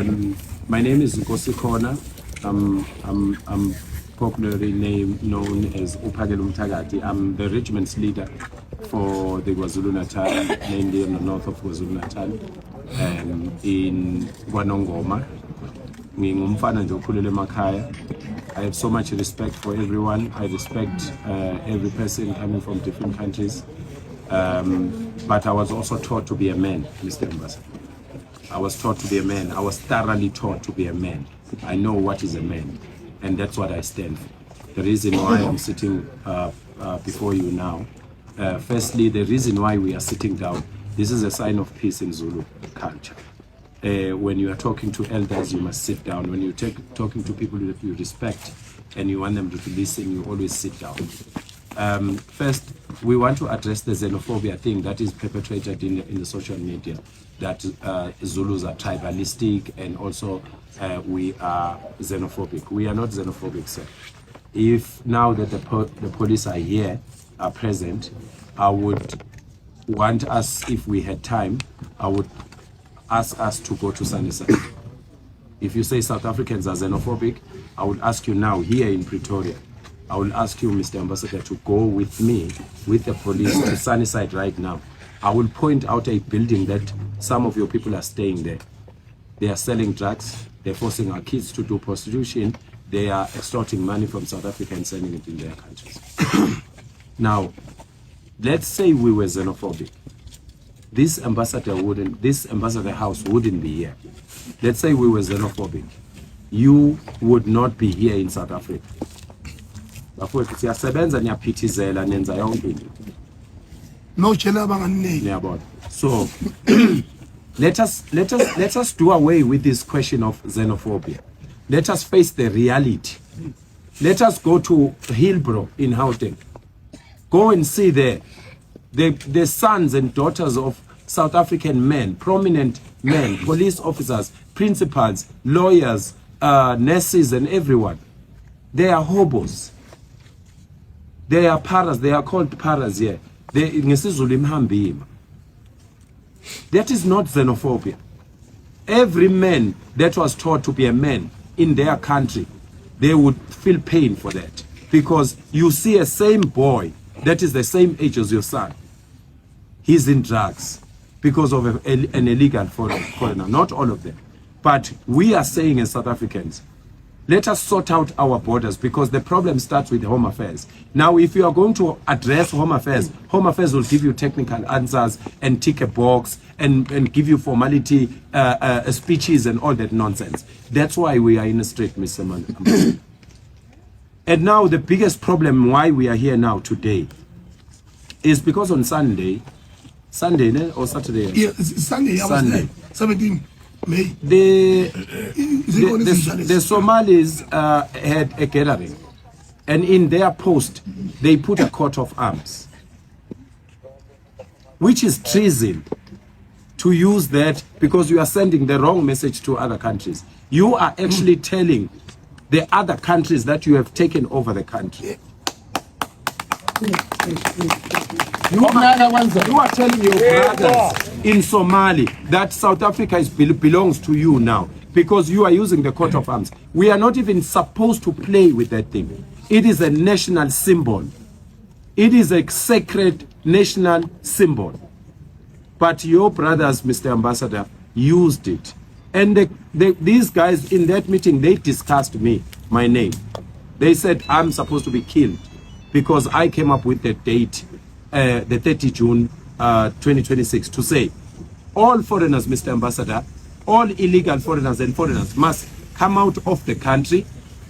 My name is Nkosi Khona. I'm popularly known as Uphakela Umthakathi. I'm the regiment's leader for the KwaZulu-Natal, mainly in the north of KwaZulu-Natal, in KwaNongoma. Ngingumfana nje okhulele emakhaya. I have so much respect for everyone. I respect every person coming from different countries. But I was also taught to be a man, Mr. Ambassador. I was taught to be a man. I was thoroughly taught to be a man. I know what is a man, and that's what I stand for. The reason why I'm sitting before you now, firstly, the reason why we are sitting down, this is a sign of peace in Zulu culture. When you are talking to elders, you must sit down. When you're talking to people that you respect and you want them to listen, you always sit down. First, we want to address the xenophobia thing that is perpetrated in the social media, that Zulus are tribalistic and also we are xenophobic. We are not xenophobic, sir. If now that the police are here, are present, I would want us, if we had time, I would ask us to go to Sunnyside. If you say South Africans are xenophobic, I would ask you now here in Pretoria, I will ask you, Mr. Ambassador, to go with me, with the police, to Sunnyside right now. I will point out a building that some of your people are staying there. They are selling drugs. They're forcing our kids to do prostitution. They are extorting money from South Africa and sending it in their countries. Now, let's say we were xenophobic. This ambassador house wouldn't be here. Let's say we were xenophobic. You would not be here in South Africa. No, so let us do away with this question of xenophobia. Let us face the reality. Let us go to Hillbrow in Gauteng. Go and see there the sons and daughters of South African men, prominent men, police officers, principals, lawyers, nurses, and everyone. They are hobos. They are paras. They are called paras here. That is not xenophobia. Every man that was taught to be a man in their country, they would feel pain for that. Because you see a same boy that is the same age as your son. He's in drugs because of an illegal foreigner. Not all of them. But we are saying as South Africans, let us sort out our borders, because the problem starts with Home Affairs. Now, if you are going to address Home Affairs will give you technical answers and tick a box and give you formality speeches and all that nonsense. That's why we are in a strait, Mr. Man. And now the biggest problem why we are here now today is because on Sunday or Saturday? Yeah, Sunday. I was there. 17 May. The Somalis had a gathering, and in their post they put a coat of arms, which is treason to use that, because you are sending the wrong message to other countries. You are actually telling the other countries that you have taken over the country. You are telling your brothers in Somalia that South Africa belongs to you now, because you are using the coat of arms. We are not even supposed to play with that thing. It is a national symbol. It is a sacred national symbol. But your brothers, Mr. Ambassador, used it. And these guys in that meeting, they discussed my name. They said I'm supposed to be killed because I came up with the date, the 30 June 2026, to say all foreigners, Mr. Ambassador, all illegal foreigners and foreigners must come out of the country.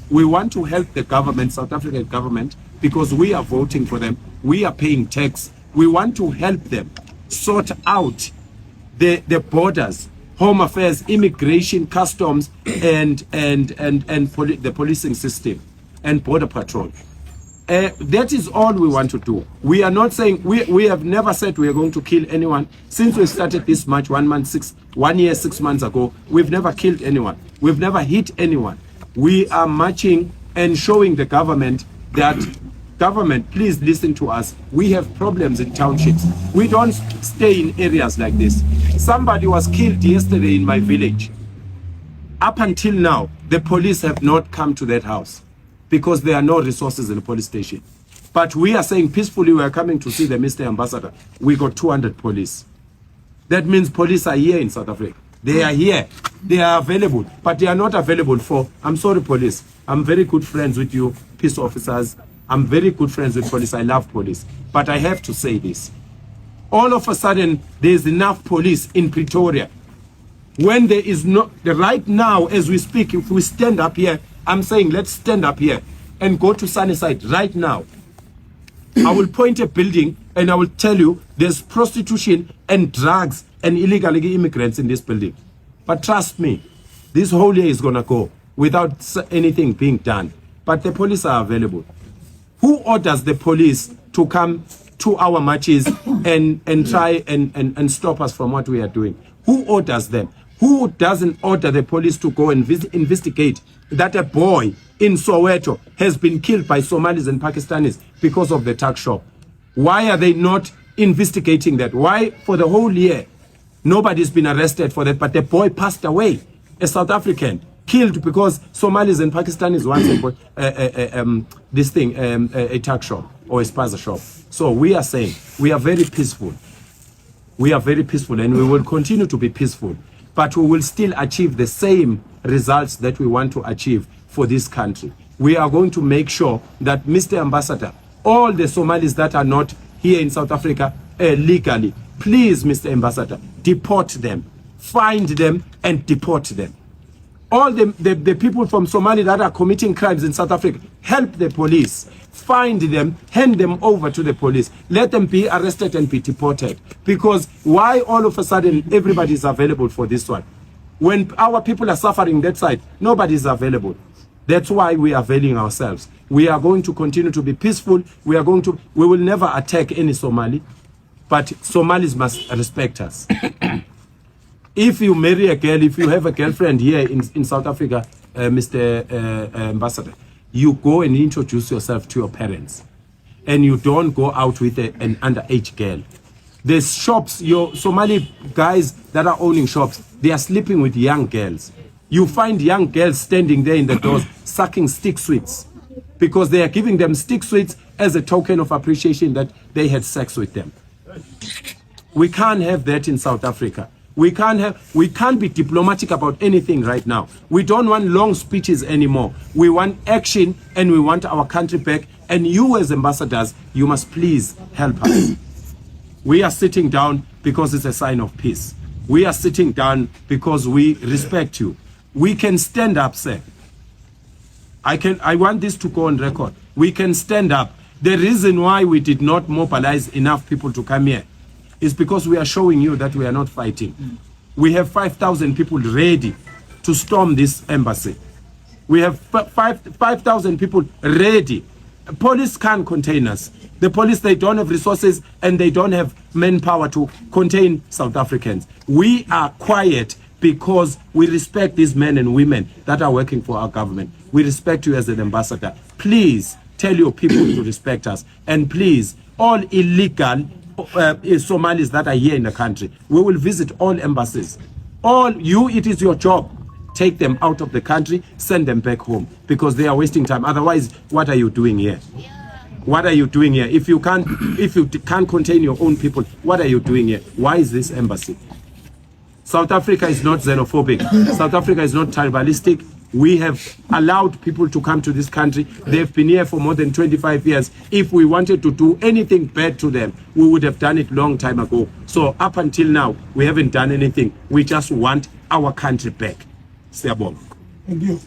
We want to help the government, South African government, because we are voting for them. We are paying tax. We want to help them sort out the borders, Home Affairs, immigration, customs, and the policing system and border patrol. That is all we want to do. We are not saying, we have never said we are going to kill anyone. Since we started this march 1 year, 6 months ago, we've never killed anyone. We've never hit anyone. We are marching and showing the government that, government, please listen to us. We have problems in townships. We don't stay in areas like this. Somebody was killed yesterday in my village. Up until now, the police have not come to that house because there are no resources in the police station. But we are saying peacefully we are coming to see the Mr. Ambassador. We got 200 police. That means police are here in South Africa. They are here. They are available. But they are not available for, I'm sorry police. I'm very good friends with you, peace officers. I'm very good friends with police. I love police. But I have to say this. All of a sudden, there's enough police in Pretoria. When there is no, right now as we speak, if we stand up here, I'm saying let's stand up here and go to Sunnyside right now. I will point a building and I will tell you there's prostitution and drugs and illegal immigrants in this building. But trust me, this whole year is going to go without anything being done. But the police are available. Who orders the police to come to our marches and try and stop us from what we are doing? Who orders them? Who doesn't order the police to go and investigate that a boy in Soweto has been killed by Somalis and Pakistanis because of the tuck shop? Why are they not investigating that? Why for the whole year nobody's been arrested for that, but the boy passed away, a South African, killed because Somalis and Pakistanis once a tuck shop or a spaza shop. So we are saying we are very peaceful. We are very peaceful and we will continue to be peaceful, but we will still achieve the same results that we want to achieve for this country. We are going to make sure that, Mr. Ambassador, all the Somalis that are not here in South Africa legally, please, Mr. Ambassador, deport them, find them and deport them. All the people from Somalia that are committing crimes in South Africa, help the police, find them, hand them over to the police, let them be arrested and be deported. Because why all of a sudden everybody is available for this one? When our people are suffering that side, nobody is available. That's why we are availing ourselves. We are going to continue to be peaceful. We will never attack any Somali, but Somalis must respect us. If you marry a girl, if you have a girlfriend here in South Africa, Mr. Ambassador, you go and introduce yourself to your parents. And you don't go out with an underage girl. There's shops, your Somali guys that are owning shops, they are sleeping with young girls. You find young girls standing there in the doors sucking stick sweets because they are giving them stick sweets as a token of appreciation that they had sex with them. We can't have that in South Africa. We can't be diplomatic about anything right now. We don't want long speeches anymore. We want action and we want our country back. And you as ambassadors, you must please help us. We are sitting down because it's a sign of peace. We are sitting down because we respect you. We can stand up, sir. I want this to go on record. We can stand up. The reason why we did not mobilize enough people to come here is because we are showing you that we are not fighting. We have 5,000 people ready to storm this embassy. We have 5,000 people ready. Police can't contain us. The police, they don't have resources and they don't have manpower to contain South Africans. We are quiet because we respect these men and women that are working for our government. We respect you as an ambassador. Please tell your people to respect us. And please, all illegal Somalis that are here in the country, we will visit all embassies. It is your job. Take them out of the country, send them back home because they are wasting time. Otherwise, what are you doing here? What are you doing here? If you can't contain your own people, what are you doing here? Why is this embassy? South Africa is not xenophobic. South Africa is not tribalistic. We have allowed people to come to this country. They've been here for more than 25 years. If we wanted to do anything bad to them, we would have done it long time ago. So up until now, we haven't done anything. We just want our country back. Siyabonga. Thank you.